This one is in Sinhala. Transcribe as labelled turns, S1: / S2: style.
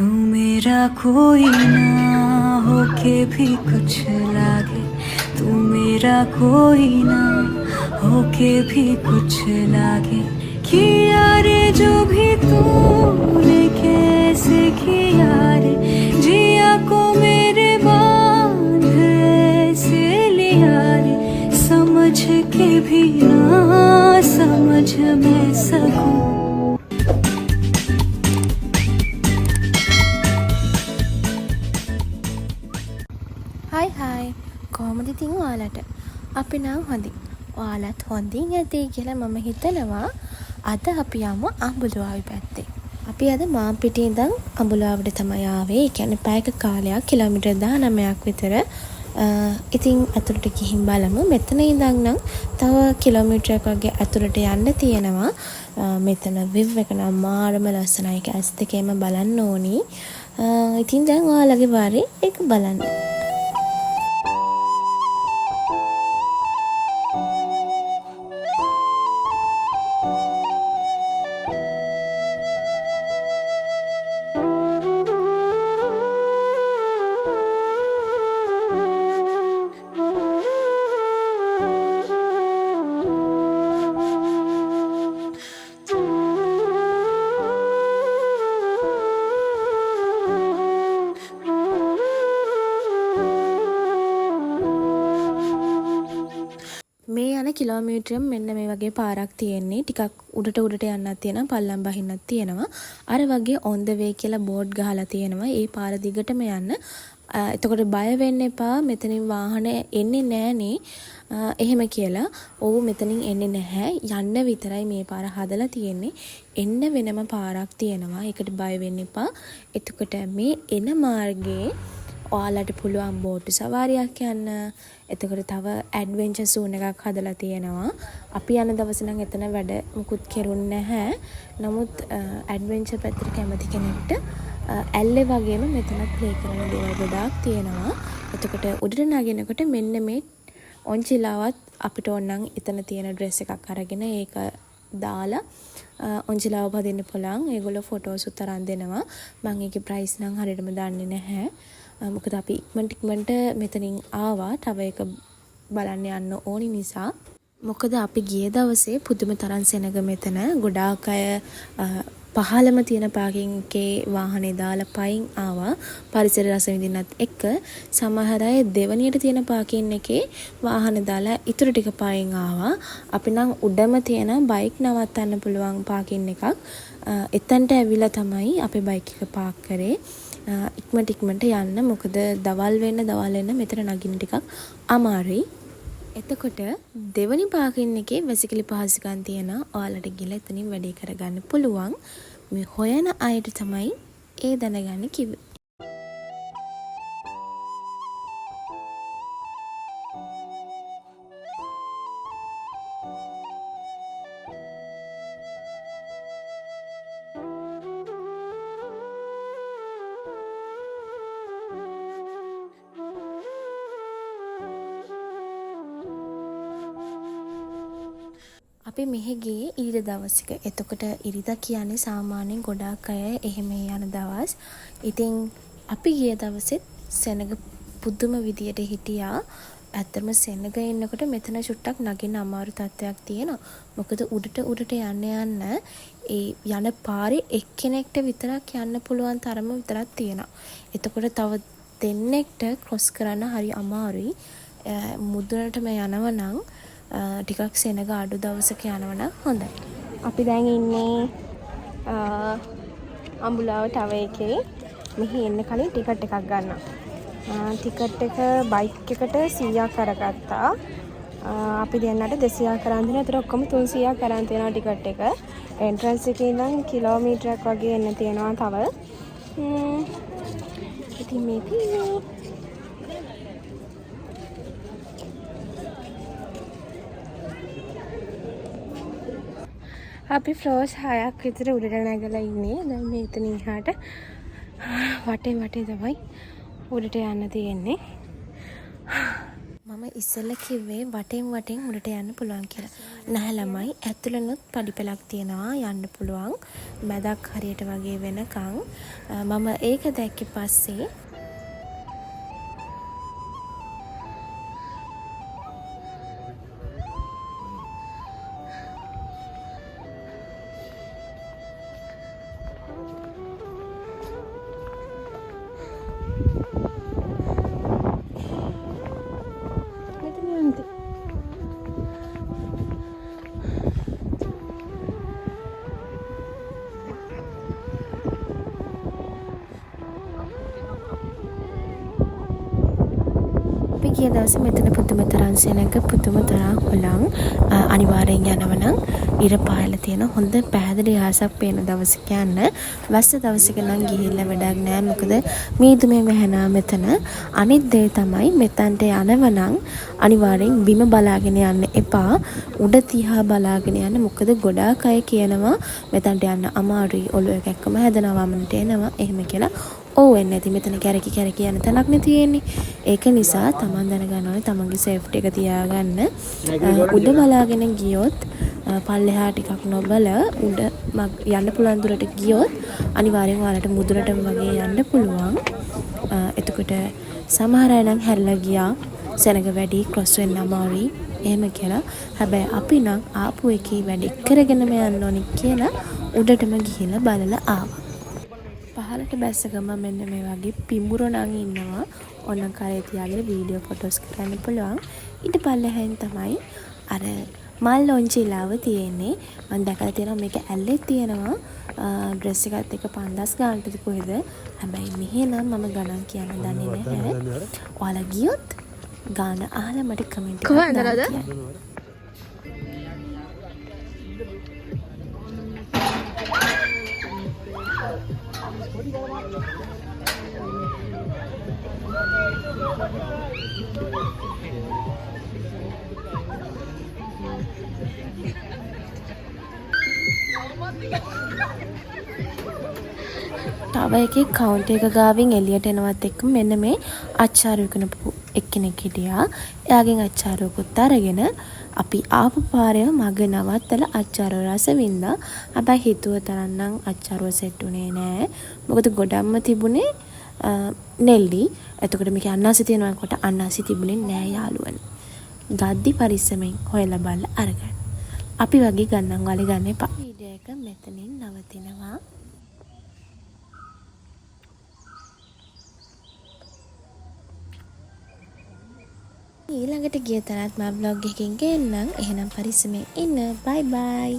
S1: तू मेरा कोई ना होके भी कुछ लागे, तू मेरा कोई ना होके भी कुछ लागे, किया रे जो भी तूने कैसे किया रे, जिया को मेरे बांध ऐसे लिया रे, समझ के भी ना समझ मैं सकूं.
S2: හයි කොහොමද ඉතින් ඔයාලට? අපි නම් හොඳින්. ඔයාලත් හොඳින් ඇති කියලා මම හිතනවා. අද අපි යමු අඹුලාවි පැත්තේ. අපි අද මාම්පිටිය ඉඳන් අඹුලාවට තමයි ආවේ. ඒ කියන්නේ පැයක කාලයක් කිලෝමීටර් 19ක් විතර. ඉතින් අතුරට ගිහින් බලමු. මෙතන ඉඳන් නම් තව කිලෝමීටරයක් වගේ අතුරට යන්න තියෙනවා. මෙතන විව් එක නම් මාරම ලස්සනයි. ඒක ඇස් දෙකේම බලන්න ඕනි. ඉතින් දැන් ඔයාලගේ වාරේ ඒක බලන්න. මේ යන කිලෝමීටරෙම මෙන්න මේ වගේ පාරක් තියෙන්නේ. ටිකක් උඩට යන්නත් තියෙනවා, පල්ලම් බහින්නත් තියෙනවා. අර වගේ on the way කියලා බෝඩ් ගහලා තියෙනවා. ඒ පාර දිගටම යන්න. එතකොට බය වෙන්න එපා. මෙතනින් වාහන එන්නේ නෑනේ. එහෙම කියලා. ඔව් මෙතනින් එන්නේ නැහැ. යන්න විතරයි මේ පාර හදලා තියෙන්නේ. එන්න වෙනම පාරක් තියෙනවා. ඒකට බය වෙන්න එපා. එතකොට මේ එන මාර්ගයේ ඔයාලට පුළුවන් බෝට් සවාරියක් යන්න. එතකොට තව ඇඩ්වෙන්චර් සෝන් එකක් හදලා තියෙනවා. අපි යන දවසේ නම් එතන වැඩ මුකුත් කෙරුන්නේ නැහැ. නමුත් ඇඩ්වෙන්චර් පැත්තට කැමති කෙනෙක්ට ඇල්ලේ වගේම මෙතන ප්ලේ කරන දේවල් ගොඩාක් තියෙනවා. එතකොට උඩට නගිනකොට මෙන්න මේ ඔන්චිලාවත් අපිට ඕනනම් එතන තියෙන ඩ්‍රෙස් එකක් අරගෙන ඒක දාලා ඔන්චිලාව පදින්න පුළුවන්. ඒගොල්ලෝ ෆොටෝස් උතරන් දෙනවා. මම ඒකේ ප්‍රයිස් නම් හරියටම දන්නේ නැහැ. මොකද අපි ඉක්මනට මෙතනින් ආවා. තව එක බලන්න යන්න ඕනි නිසා. මොකද අපි ගිය දවසේ පුදුම තරම් සෙනග මෙතන ගොඩාක් අය පහළම තියෙන පාකින් එකේ වාහනේ දාලා පයින් ආවා. පරිසර රස විඳින්නත් එක්ක සමහර අය දෙවනියට තියෙන පාකින් එකේ වාහන දාලා ඉතුරු ටික පයින් ආවා. අපි නම් උඩම තියෙන බයික් නවත්තන්න පුළුවන් පාකින් එකක්. එතනට ඇවිල්ලා තමයි අපේ බයික් එක පාක් කරේ. ඉක්මනට යන්න. මොකද දවල් වෙන්න මෙතන නගින්න ටිකක් අමාරුයි. එතකොට දෙවනි පාකින් එකේ වැසිකිලි පහසුකම් තියෙනවා. ඔයාලට ගිහලා එතනින් වැඩේ කරගන්න පුළුවන්. මේ හොයන අයට තමයි ඒ දැනගන්න කිව්වේ. අපි මෙහෙ ගියේ ඊට දවසක. එතකොට ඉරිදා කියන්නේ සාමාන්‍යයෙන් ගොඩාක් අය එහෙම යන දවස්. ඉතින් අපි ගිය දවසෙත් සෙනග පුදුම විදියට හිටියා. ඇත්තම සෙනග ඉන්නකොට මෙතන චුට්ටක් නගින්න අමාරු තත්ත්වයක් තියෙනවා. මොකද උඩට යන්න ඒ යන පාරේ එක්කෙනෙක්ට විතරක් යන්න පුළුවන් තරම විතරක් තියෙනවා. එතකොට තව දෙන්නෙක්ට ක්‍රොස් කරන්න හරි අමාරුයි. මුදුනටම යනවා නම් ටිකක් සෙනග අඩු දවසක යනවනම් හොඳයි. අපි දැන් ඉන්නේ අඹුලාව ටවර් එකේ. මෙහි එන්න කලින් ටිකට් එකක් ගන්න. ටිකට් එක බයික් එකට 100ක් අරගත්තා. අපි දෙන්නට 200ක් කරන් දෙනවා. ඒතර ඔක්කොම 300ක් කරන් තියෙනවා ටිකට් එක. එන්ට්‍රන්ස් එකේ ඉඳන් කිලෝමීටරයක් වගේ එන්න තියෙනවා තව. ඉතින් මේක අපි ෆ්ලෝර්ස් 6ක් විතර උඩට නැගලා ඉන්නේ. දැන් මේ එතන ඉහාට වටේ තමයි උඩට යන්න තියෙන්නේ. මම ඉස්සෙල්ලා කිව්වේ වටෙන් උඩට යන්න පුළුවන් කියලා. නැහැ ළමයි ඇතුළෙනුත් පඩිපෙළක් තියෙනවා යන්න පුළුවන්. මැදක් හරියට වගේ වෙනකන් මම ඒක දැක්කේ පස්සේ අපි ගිය දවසේ මෙතන පුදුම තරම් සෙනඟ පුදුම තරම් හොලං අනිවාර්යෙන් යනවනම් ඉර පායලා තියෙන හොඳ පැහැදිලි ආසක් පේන දවසක යන්න. වැස්ස දවසක නම් ගිහිල්ලා වැඩක් නෑ. මොකද මීදුමේ වැහෙනා මෙතන. අනිත් දේ තමයි මෙතනට යනවනම් අනිවාර්යෙන් බිම බලාගෙන යන්න එපා. උඩ තියා බලාගෙන යන්න. මොකද ගොඩාක් අය කියනවා මෙතනට යන්න අමාරුයි. ඔළුව එකක්කම හැදෙනවා වමනට එනවා. එහෙම කියලා. ඔව් එන්නේ නැති මෙතන කැරකි යන තැනක් නේ තියෙන්නේ. ඒක නිසා තමන් දැනගන්න ඕනේ තමන්ගේ සේෆ්ටි එක තියාගන්න. උඩ බලාගෙන ගියොත් පල්ලෙහා ටිකක් නොබල උඩ යන්න පුළුවන් දුරට ගියොත් අනිවාර්යෙන් ඔයාලට මුදුනටම වගේ යන්න පුළුවන්. එතකොට සමහර අය නම් හැරිලා ගියා. සෙනඟ වැඩි ක්‍රොස් වෙන්න අමාරුයි. එහෙම කියලා. හැබැයි අපි නම් ආපු එකේ වැඩි කරගෙනම යන්න ඕනේ කියලා උඩටම ගිහිල්ලා බලලා ආවා. පහලට බැස්ස ගම මෙන්න මේ වගේ පිඹුර නම් ඉන්නවා. ඕනම් කරේ තියාගෙන වීඩියෝ ෆොටෝස් කරන්න පුළුවන්. ඊට පල්ලෙහෙන් තමයි අර මල් ලොන්චිලාව තියෙන්නේ. මම දැකලා තියෙනවා මේක ඇල්ලේ තියෙනවා. ඩ්‍රෙස් එකත් එක්ක 5000 ගානටද කොහෙද? හැබැයි මෙහෙ නම් මම ගණන් කියන්න දන්නේ නැහැ. ඔයාලා ගියොත් ගාන අහලා මට කමෙන්ට් එකක් දාන්න. තව එකේ කවුන්ටර් එක ගාවින් එළියට එනවත් එක්ක මෙන්න මේ අච්චාරු විකුණපු එක්කෙනෙක් හිටියා. එයාගෙන් අච්චාරුවකුත් අරගෙන අපි ආපු පාරේ මග නවත්තලා අච්චාරුව රස වින්දා. හැබැයි හිතුව තරම් නම් අච්චාරුව සෙට් උනේ නෑ. මොකද ගොඩක්ම තිබුණේ නෙල්ලි. එතකොට මේක අන්නාසි තියෙනවා කොට අන්නාසි තිබුණේ නෑ යාළුවනේ. ගද්දි පරිස්සමෙන් හොයලා බලලා අරගන්න. අපි වගේ ගන්නම් වලේ ගන්න එපා. වීඩියෝ එක මෙතනින් නවතිනවා. ඊළඟට ගිය තැනත් මම vlog එකකින් ගෙන්නම්. එහෙනම් පරිස්සමෙන් ඉන්න. bye bye.